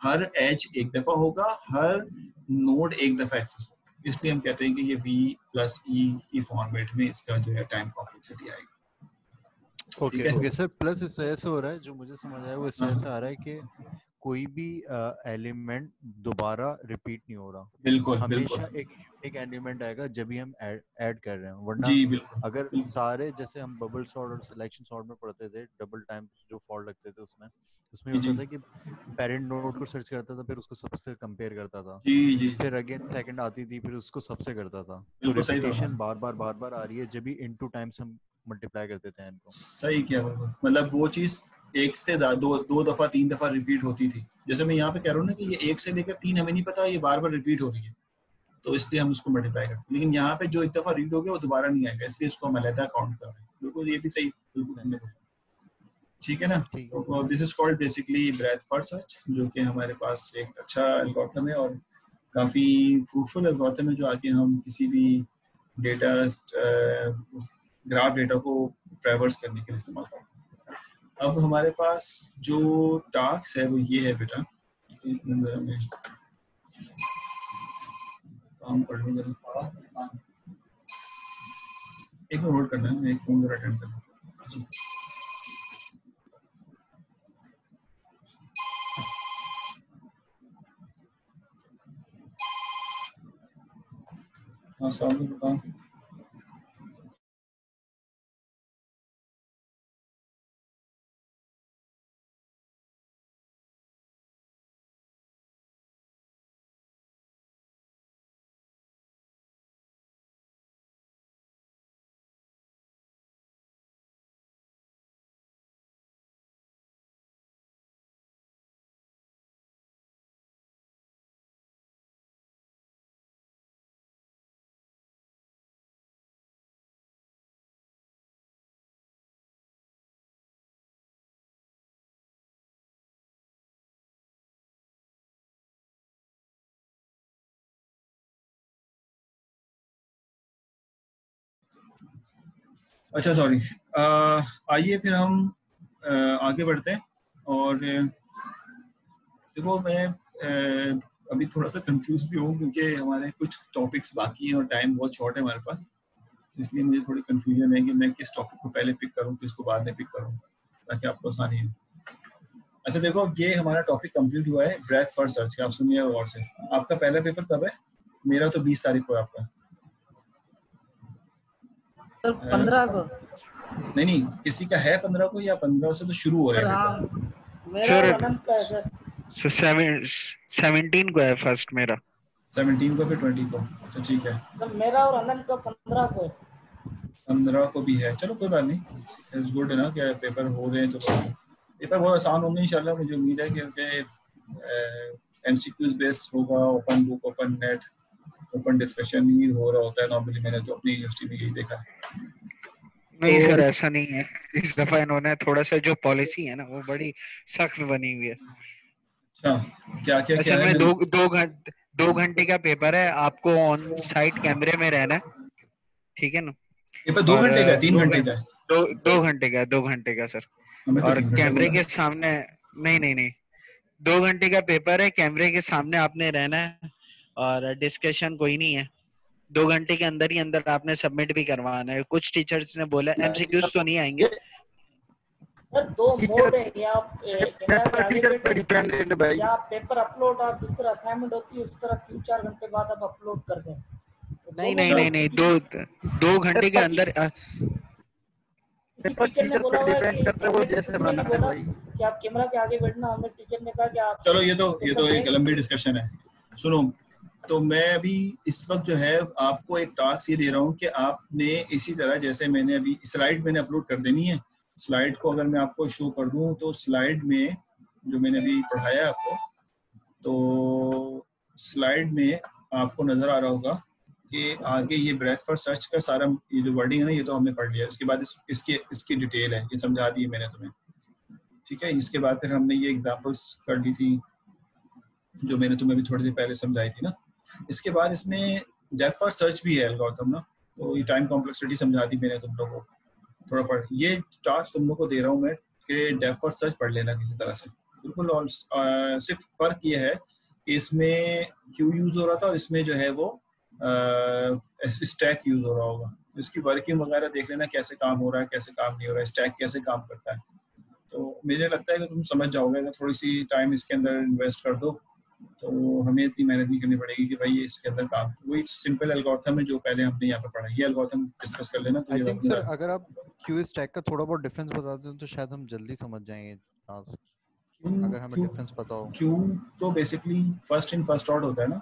हर एज एक दफा होगा, हर नोड एक दफा एक्सेस होगा। इसलिए हम कहते हैं कि ये v प्लस e की फॉर्मेट में इसका जो है टाइम कॉम्प्लेक्सिटी आएगी। ओके सर, प्लस इस वजह से हो रहा है, जो मुझे समझ आया वो इस वजह से आ रहा है कि कोई भी एलिमेंट दोबारा रिपीट नहीं हो रहा। बिल्कुल हमेशा एक एलिमेंट आएगा जब भी हम ऐड कर रहे हैं, वरना जी बिल्कुल। अगर सारे जैसे हम बबल सॉर्ट और सिलेक्शन सॉर्ट में पढ़ते थे, डबल टाइम्स जो फॉर लगते थे उसमें होता था कि पेरेंट नोड को सर्च करता था, फिर उसको सबसे कंपेयर करता था, जी फिर अगेन सेकंड आती थी, फिर उसको सबसे करता था। तो रिपीटेशन बार बार आ रही है जब भी इनटू टाइम्स हम मल्टीप्लाई करते थे इनको। सही किया, मतलब वो चीज एक से दो दफा 3 दफा रिपीट होती थी। जैसे मैं यहाँ पे कह रहा हूँ ना कि ये 1 से लेकर 3 हमें नहीं पता, ये बार बार रिपीट हो रही है, तो इसलिए हम उसको मल्टीप्लाई करते हैं। लेकिन यहाँ पे जो एक दफा रीड हो गया वो दोबारा नहीं आएगा, इसलिए इसको हम अलग काउंट कर रहे हैं। बिल्कुल, ये भी सही, बिल्कुल ठीक है ना। तो this is called basically breath first search, जो कि हमारे पास एक अच्छा एल्गोरिथम है और काफी फ्रूटफुल एल्गोरिथम है, जो आगे हम किसी भी डेटा ग्राफ डेटा को ट्रैवर्स करने के लिए इस्तेमाल करते हैं। अब हमारे पास जो टास्क है वो ये है बेटा, एक मिनट जरा मैं काम कर लूँ जरा, एक मिनट होल्ड करना है, मैं एक फोन जरा अटेंड करना जी। हाँ सामने बताओ। अच्छा सॉरी, आइए फिर हम आगे बढ़ते हैं। और देखो मैं अभी थोड़ा सा कंफ्यूज भी हूँ क्योंकि हमारे कुछ टॉपिक्स बाकी हैं और टाइम बहुत शॉर्ट है हमारे पास, इसलिए मुझे थोड़ी कंफ्यूजन है कि मैं किस टॉपिक को पहले पिक करूँ, किसको बाद में पिक करूँ, ताकि आपको आसानी हो। अच्छा देखो, ये हमारा टॉपिक कंप्लीट हुआ है ब्रेथ फर्स्ट सर्च का। आप सुनिए गौर से, आपका पहला पेपर कब है? मेरा तो 20 तारीख को है आपका। सर 15 को नहीं नहीं, किसी का है 15 को या 15 से तो शुरू हो रहे सर। हैं हाँ पेपर? मेरा सर और अनंत का है सर। सो 17 को है फर्स्ट मेरा। 17 को फिर 20 को। तो ठीक है, सर मेरा और अनंत का 15 को है। 15 को भी है, चलो कोई बात नहीं, इट्स गुड है ना कि पेपर हो रहे हैं। तो पेपर बहुत आसान होंगे इंशाल्लाह, मुझे उम्मीद है क्योंकि एमसीक्यूज बेस्ड होगा, open book, open net, open discussion ही हो रहा होता है नॉर्मली। मैंने तो अपनी यूनिवर्सिटी में यही देखा। नहीं तो सर ऐसा नहीं है, इस दफा इन्होंने थोड़ा सा जो पॉलिसी है ना वो बड़ी सख्त बनी हुई है। अच्छा, क्या क्या क्या असल है? में मैं 2 घंटे का पेपर है, आपको ऑन साइट कैमरे में रहना है, ठीक है ना। पेपर 2 और घंटे का है, 3 दो घंटे का है? दो 2 घंटे का है, 2 घंटे का सर। हमें तो और 3 घंटे कैमरे बोला। के सामने, नहीं नहीं नहीं, 2 घंटे का पेपर है, कैमरे के सामने आपने रहना है और डिस्कशन कोई नहीं है। 2 घंटे के अंदर ही अंदर आपने सबमिट भी करवाना है। कुछ टीचर्स ने बोला एमसीक्यूज तो नहीं आएंगे। सर 2 मोड है, या आप कैमरा के आगे बैठे या आप पेपर अपलोड, आप जिस तरह असाइनमेंट होती है उस तरह 3-4 घंटे बाद आप अपलोड कर दें। तो नहीं दोनों नहीं नहीं मोड नहीं, किसी 2 घंटे के अंदर किसी टीचर ने बोला हुआ है कि किसी ने बोला कि आप कैमरा के आगे बैठना, हमें टीचर ने कहा कि आप चलो ये तो एक लंबी डिस्कशन है। सुनो, तो मैं अभी इस वक्त जो है आपको एक टास्क ये दे रहा हूँ कि आपने इसी तरह जैसे मैंने अभी स्लाइड मैंने अपलोड कर देनी है। स्लाइड को अगर मैं आपको शो कर दूँ तो स्लाइड में जो मैंने अभी पढ़ाया आपको, तो स्लाइड में आपको नजर आ रहा होगा कि आगे ये ब्रेथ फर्स्ट सर्च का सारा ये जो वर्डिंग है ना, ये तो हमने पढ़ लिया। इसके बाद इसकी डिटेल है, ये समझा दी मैंने तुम्हें, ठीक है। इसके बाद फिर हमने ये एग्जांपल्स कर दी थी जो मैंने तुम्हें अभी थोड़ी देर पहले समझाई थी ना। इसके बाद इसमें डेप्थ फर्स्ट सर्च भी है एल्गोरिथम ना, तो ये टाइम कॉम्प्लेक्सिटी समझा दी मैंने तुम लोगों को। थोड़ा पढ़, ये टास्क तुम लोग को दे रहा हूँ मैं कि डेप्थ फर्स्ट सर्च पढ़ लेना किसी तरह से, बिल्कुल। और सिर्फ फर्क ये है कि इसमें क्यू यूज हो रहा था और इसमें जो है वो स्टैक यूज हो रहा होगा। इसकी वर्किंग वगैरह देख लेना, कैसे काम हो रहा है, कैसे काम नहीं हो रहा है, स्टैक कैसे काम करता है। तो मुझे लगता है कि तुम समझ जाओगे अगर थोड़ी सी टाइम इसके अंदर इन्वेस्ट कर दो, तो हमें इतनी मेहनत नहीं करनी पड़ेगी कि भाई ये इसके अंदर काम। वही सिंपल एल्गोरिथम है जो पहले हमने यहाँ पे पढ़ा, ये एल्गोरिथम डिस्कस कर लेना। तो आई ये थिंक सर अगर आप क्यू स्टैक का थोड़ा बहुत डिफरेंस बता दें तो शायद हम जल्दी समझ जाएंगे टास्क, अगर हमें डिफरेंस पता हो। क्यू तो basically first in first out होता है ना,